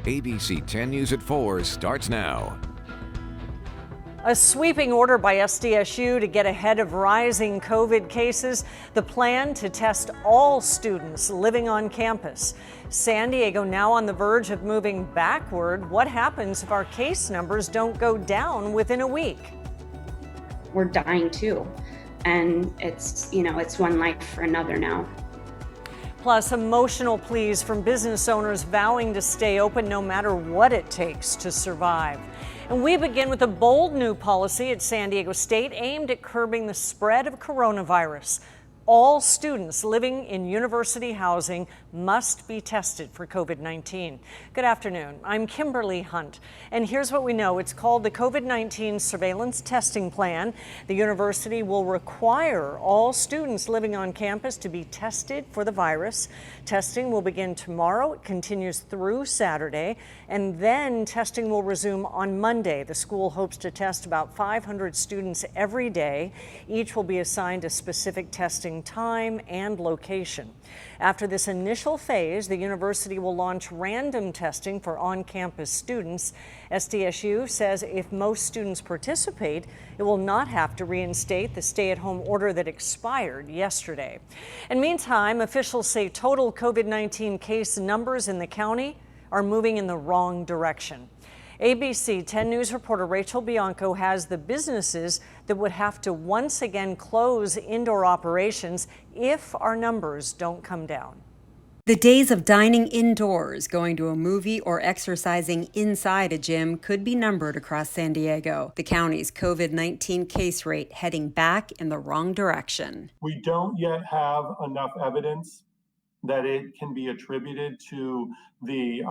ABC 10 News at 4 starts now. A sweeping order by SDSU to get ahead of rising COVID cases. The plan to test all students living on campus. San Diego now on the verge of moving backward. What happens if our case numbers don't go down within a week? We're dying too. And it's one life for another now. Plus, emotional pleas from business owners vowing to stay open no matter what it takes to survive. And we begin with a bold new policy at San Diego State aimed at curbing the spread of coronavirus. All students living in university housing must be tested for COVID-19. Good afternoon. I'm Kimberly Hunt, and here's what we know. It's called the COVID-19 Surveillance Testing Plan. The university will require all students living on campus to be tested for the virus. Testing will begin tomorrow. It continues through Saturday, and then testing will resume on Monday. The school hopes to test about 500 students every day. Each will be assigned a specific testing time and location. After this initial phase, the university will launch random testing for on-campus students. SDSU says if most students participate, it will not have to reinstate the stay-at-home order that expired yesterday. And meantime, officials say total COVID-19 case numbers in the county are moving in the wrong direction. ABC 10 News reporter Rachel Bianco has the businesses that would have to once again close indoor operations if our numbers don't come down. The days of dining indoors, going to a movie, or exercising inside a gym could be numbered across San Diego. The county's COVID-19 case rate heading back in the wrong direction. We don't yet have enough evidence that it can be attributed to the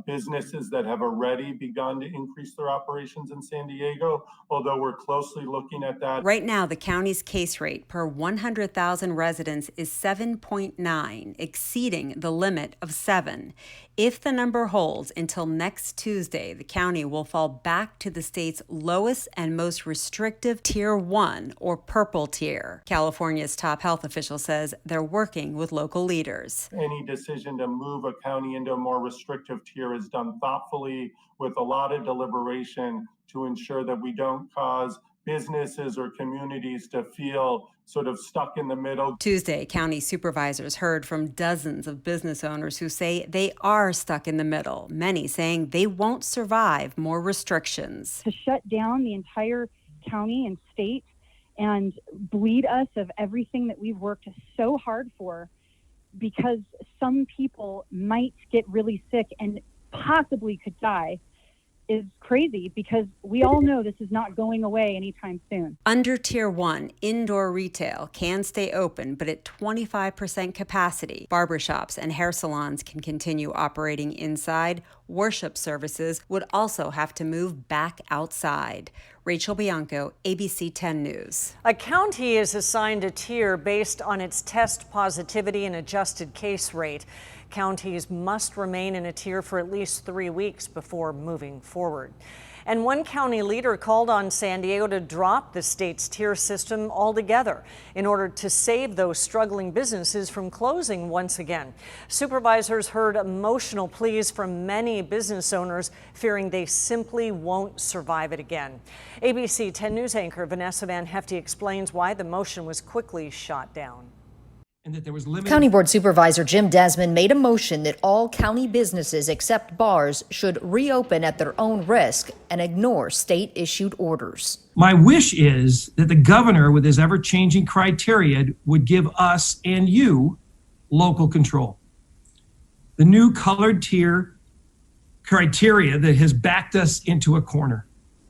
businesses that have already begun to increase their operations in San Diego, although we're closely looking at that. Right now, the county's case rate per 100,000 residents is 7.9, exceeding the limit of 7. If the number holds until next Tuesday, the county will fall back to the state's lowest and most restrictive Tier 1 or purple tier. California's top health official says they're working with local leaders. Any decision to move a county into a more restrictive tier is done thoughtfully with a lot of deliberation to ensure that we don't cause businesses or communities to feel sort of stuck in the middle. Tuesday, county supervisors heard from dozens of business owners who say they are stuck in the middle, many saying they won't survive more restrictions. To shut down the entire county and state and bleed us of everything that we've worked so hard for, because some people might get really sick and possibly could die, is crazy, because we all know this is not going away anytime soon. Under Tier 1, indoor retail can stay open, but at 25% capacity. Barbershops and hair salons can continue operating inside. Worship services would also have to move back outside. Rachel Bianco, ABC 10 News. A county is assigned a tier based on its test positivity and adjusted case rate. Counties must remain in a tier for at least 3 weeks before moving forward. And one county leader called on San Diego to drop the state's tier system altogether in order to save those struggling businesses from closing once again. Supervisors heard emotional pleas from many business owners fearing they simply won't survive it again. ABC 10 News anchor Vanessa Van Hefty explains why the motion was quickly shot down. County Board Supervisor Jim Desmond made a motion that all county businesses except bars should reopen at their own risk and ignore state-issued orders. My wish is that the governor, with his ever-changing criteria, would give us and you local control. The new colored tier criteria that has backed us into a corner.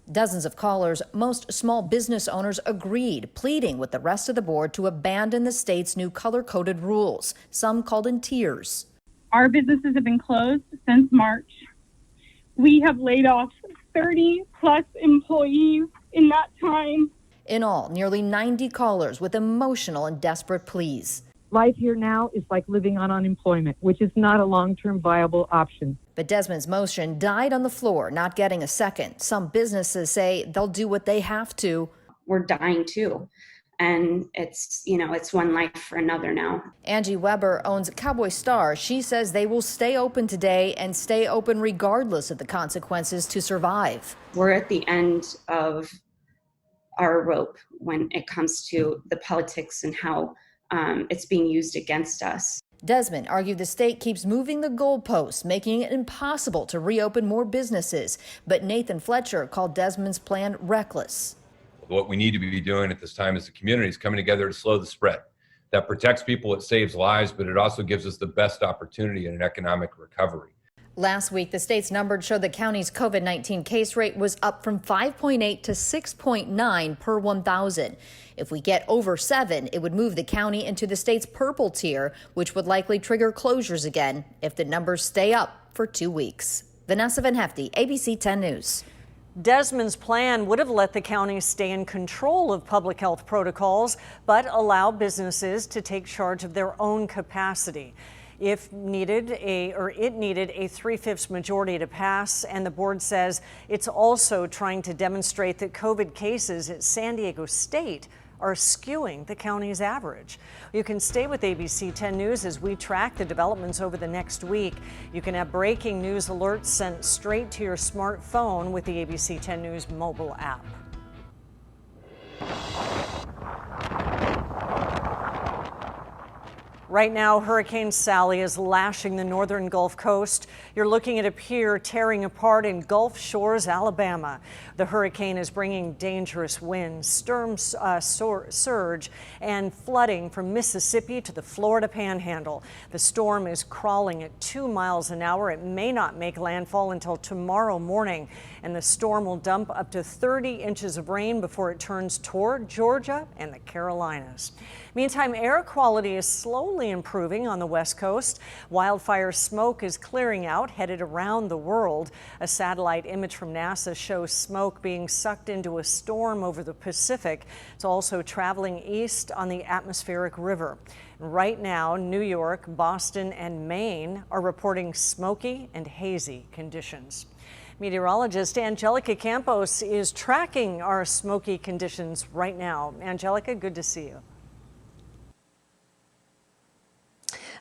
Dozens of callers, most small business owners, agreed, pleading with the rest of the board to abandon the state's new color-coded rules, some called in tiers. Our businesses have been closed since March. We have laid off 30 plus employees in that time. In all, nearly 90 callers with emotional and desperate pleas. Life here now is like living on unemployment, which is not a long-term viable option. But Desmond's motion died on the floor, not getting a second. Some businesses say they'll do what they have to. We're dying too. and it's one life for another now. Angie Weber owns Cowboy Star. She says they will stay open today and stay open regardless of the consequences to survive. We're at the end of our rope when it comes to the politics and how it's being used against us. Desmond argued the state keeps moving the goalposts, making it impossible to reopen more businesses. But Nathan Fletcher called Desmond's plan reckless. What we need to be doing at this time as a community is coming together to slow the spread. That protects people, it saves lives, but it also gives us the best opportunity in an economic recovery. Last week, the state's numbers showed the county's COVID-19 case rate was up from 5.8 to 6.9 per 1,000. If we get over 7, it would move the county into the state's purple tier, which would likely trigger closures again if the numbers stay up for 2 weeks. Vanessa Van Hefty, ABC 10 News. Desmond's plan would have let the county stay in control of public health protocols, but allow businesses to take charge of their own capacity. It needed a 3/5 majority to pass, and the board says it's also trying to demonstrate that COVID cases at San Diego State are skewing the county's average. You can stay with ABC 10 News as we track the developments over the next week. You can have breaking news alerts sent straight to your smartphone with the ABC 10 News mobile app. Right now, Hurricane Sally is lashing the northern Gulf Coast. You're looking at a pier tearing apart in Gulf Shores, Alabama. The hurricane is bringing dangerous winds, storms, surge, and flooding from Mississippi to the Florida Panhandle. The storm is crawling at 2 miles an hour. It may not make landfall until tomorrow morning, and the storm will dump up to 30 inches of rain before it turns toward Georgia and the Carolinas. Meantime, air quality is slowly improving on the West Coast. Wildfire smoke is clearing out, headed around the world. A satellite image from NASA shows smoke being sucked into a storm over the Pacific. It's also traveling east on the atmospheric river. Right now, New York, Boston, and Maine are reporting smoky and hazy conditions. Meteorologist Angelica Campos is tracking our smoky conditions right now. Angelica, good to see you.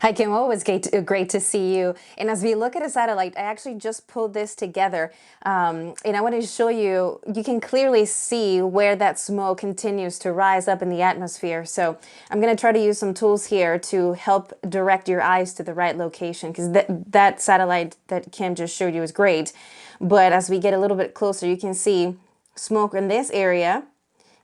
Hi, Kim. Oh, it's great to see you. And as we look at a satellite, I actually just pulled this together. And I want to show you, you can clearly see where that smoke continues to rise up in the atmosphere. So I'm going to try to use some tools here to help direct your eyes to the right location, because that satellite that Kim just showed you is great. But as we get a little bit closer, you can see smoke in this area.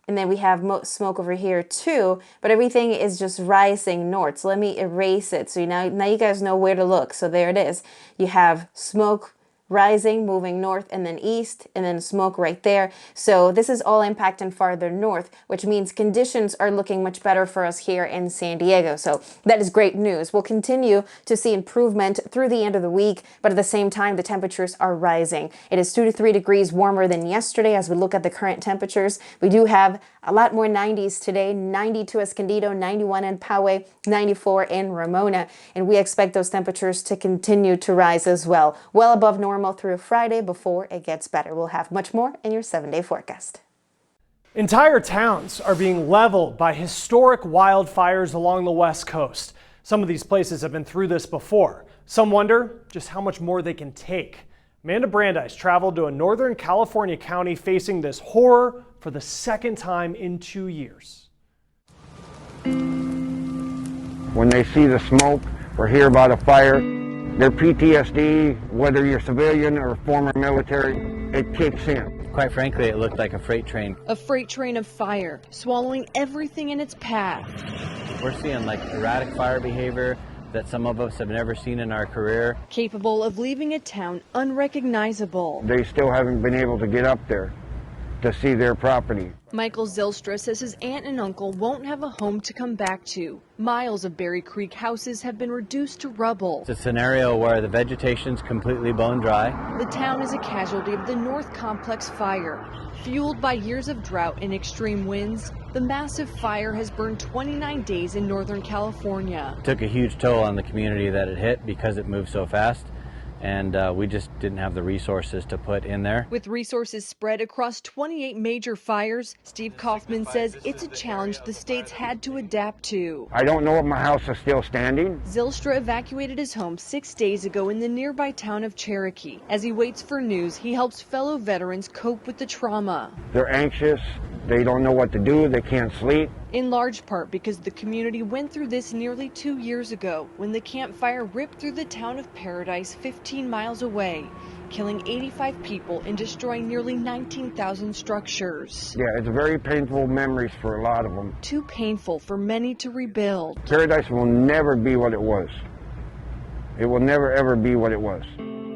And then we have smoke over here too, but everything is just rising north. So let me erase it. So now you guys know where to look. So there it is. You have smoke rising, moving north and then east, and then smoke right there. So this is all impacting farther north, which means conditions are looking much better for us here in San Diego. So that is great news. We'll continue to see improvement through the end of the week, but at the same time, the temperatures are rising. It is 2 to 3 degrees warmer than yesterday as we look at the current temperatures. We do have a lot more 90s today, 92 Escondido, 91 in Poway, 94 in Ramona, and we expect those temperatures to continue to rise as well, well above normal through Friday before it gets better. We'll have much more in your 7-day forecast. Entire towns are being leveled by historic wildfires along the West Coast. Some of these places have been through this before. Some wonder just how much more they can take. Amanda Brandeis traveled to a Northern California county facing this horror for the second time in 2 years. When they see the smoke or hear about a fire, their PTSD, whether you're civilian or former military, it kicks in. Quite frankly, it looked like a freight train. A freight train of fire, swallowing everything in its path. We're seeing like erratic fire behavior that some of us have never seen in our career. Capable of leaving a town unrecognizable. They still haven't been able to get up there to see their property. Michael Zylstra says his aunt and uncle won't have a home to come back to. Miles of Berry Creek houses have been reduced to rubble. It's a scenario where the vegetation's completely bone dry. The town is a casualty of the North Complex fire. Fueled by years of drought and extreme winds, the massive fire has burned 29 days in Northern California. It took a huge toll on the community that it hit because it moved so fast. and we just didn't have the resources to put in there. With resources spread across 28 major fires, Steve Kaufman says it's a challenge the state's had to adapt to. I don't know if my house is still standing. Zylstra evacuated his home 6 days ago in the nearby town of Cherokee. As he waits for news, he helps fellow veterans cope with the trauma. They're anxious. They don't know what to do. They can't sleep. In large part because the community went through this nearly 2 years ago when the Camp Fire ripped through the town of Paradise 15 miles away, killing 85 people and destroying nearly 19,000 structures. Yeah, it's very painful memories for a lot of them. Too painful for many to rebuild. Paradise will never be what it was. It will never ever be what it was.